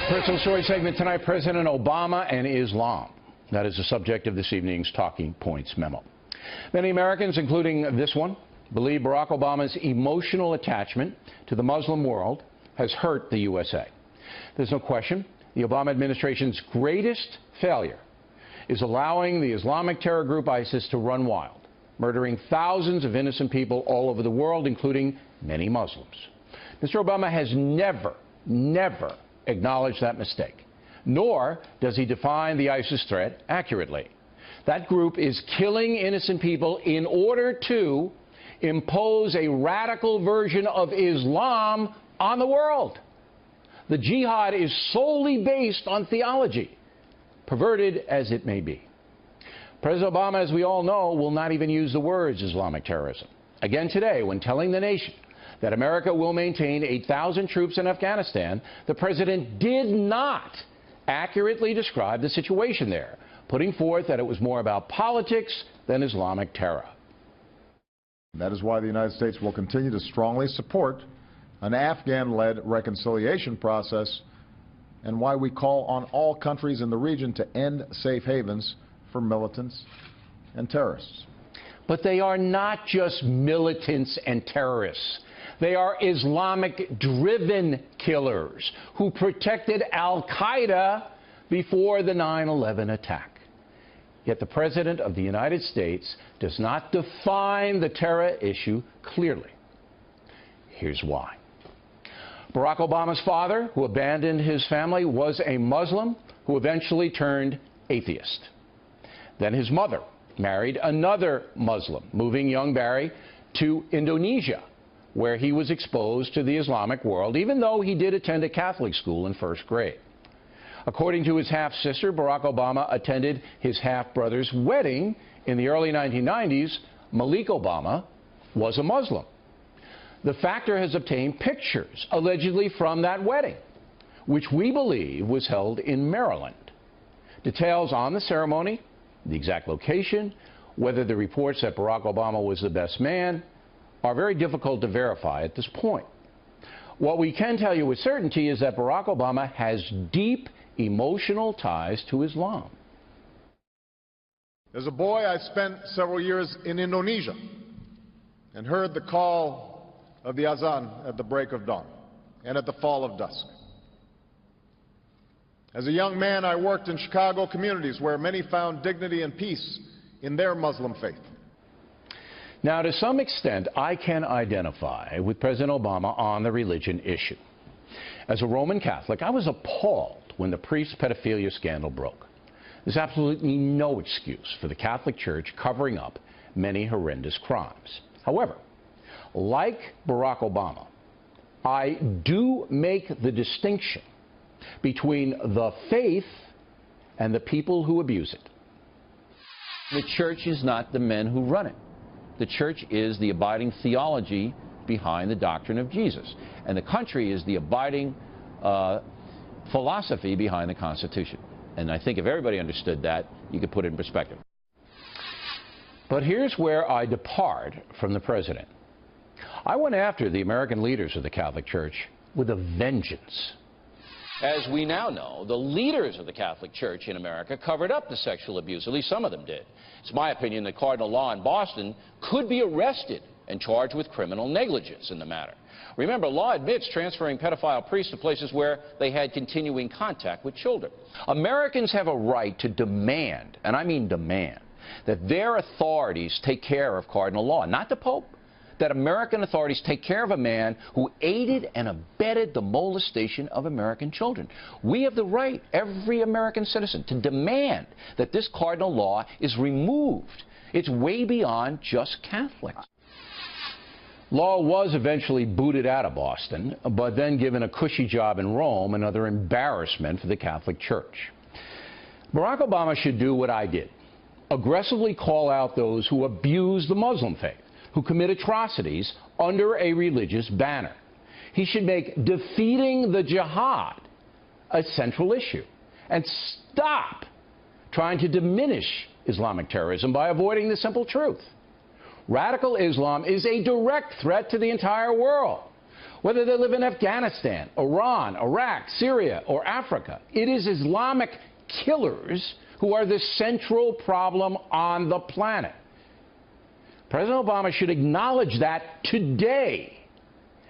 Personal story segment tonight, President Obama and Islam. That is the subject of this evening's Talking Points memo. Many Americans, including this one, believe Barack Obama's emotional attachment to the Muslim world has hurt the USA. There's no question the Obama administration's greatest failure is allowing the Islamic terror group ISIS to run wild, murdering thousands of innocent people all over the world, including many Muslims. Mr. Obama has never acknowledged that mistake, nor does he define the ISIS threat accurately. That group is killing innocent people in order to impose a radical version of Islam on the world. The jihad is solely based on theology, perverted as it may be. President Obama, as we all know, will not even use the words Islamic terrorism. Again today, when telling the nation that America will maintain 8,000 troops in Afghanistan, the president did not accurately describe the situation there, putting forth that it was more about politics than Islamic terror. That is why the United States will continue to strongly support an Afghan-led reconciliation process, and why we call on all countries in the region to end safe havens for militants and terrorists. But they are not just militants and terrorists. They are Islamic-driven killers who protected al-Qaeda before the 9/11 attack. Yet the President of the United States does not define the terror issue clearly. Here's why. Barack Obama's father, who abandoned his family, was a Muslim who eventually turned atheist. Then his mother married another Muslim, moving young Barry to Indonesia, where he was exposed to the Islamic world, even though he did attend a Catholic school in first grade. According to his half-sister, Barack Obama attended his half-brother's wedding in the early 1990s. Malik Obama was a Muslim. The Factor has obtained pictures, allegedly from that wedding, which we believe was held in Maryland. Details on the ceremony, the exact location, whether the reports that Barack Obama was the best man, are very difficult to verify at this point. What we can tell you with certainty is that Barack Obama has deep emotional ties to Islam. As a boy, I spent several years in Indonesia and heard the call of the azan at the break of dawn and at the fall of dusk. As a young man, I worked in Chicago communities where many found dignity and peace in their Muslim faith. Now, to some extent, I can identify with President Obama on the religion issue. As a Roman Catholic, I was appalled when the priest pedophilia scandal broke. There's absolutely no excuse for the Catholic Church covering up many horrendous crimes. However, like Barack Obama, I do make the distinction between the faith and the people who abuse it. The church is not the men who run it. The church is the abiding theology behind the doctrine of Jesus. And the country is the abiding philosophy behind the Constitution. And I think if everybody understood that, you could put it in perspective. But here's where I depart from the president. I went after the American leaders of the Catholic Church with a vengeance. As we now know, the leaders of the Catholic Church in America covered up the sexual abuse. At least some of them did. It's my opinion that Cardinal Law in Boston could be arrested and charged with criminal negligence in the matter. Remember, Law admits transferring pedophile priests to places where they had continuing contact with children. Americans have a right to demand, and I mean demand, that their authorities take care of Cardinal Law, not the Pope. That American authorities take care of a man who aided and abetted the molestation of American children. We have the right, every American citizen, to demand that this cardinal law is removed. It's way beyond just Catholics. Law was eventually booted out of Boston, but then given a cushy job in Rome, another embarrassment for the Catholic Church. Barack Obama should do what I did, aggressively call out those who abuse the Muslim faith, who commit atrocities under a religious banner. He should make defeating the jihad a central issue and stop trying to diminish Islamic terrorism by avoiding the simple truth. Radical Islam is a direct threat to the entire world. Whether they live in Afghanistan, Iran, Iraq, Syria, or Africa, it is Islamic killers who are the central problem on the planet. President Obama should acknowledge that today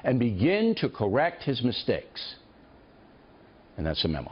and begin to correct his mistakes. And that's the memo.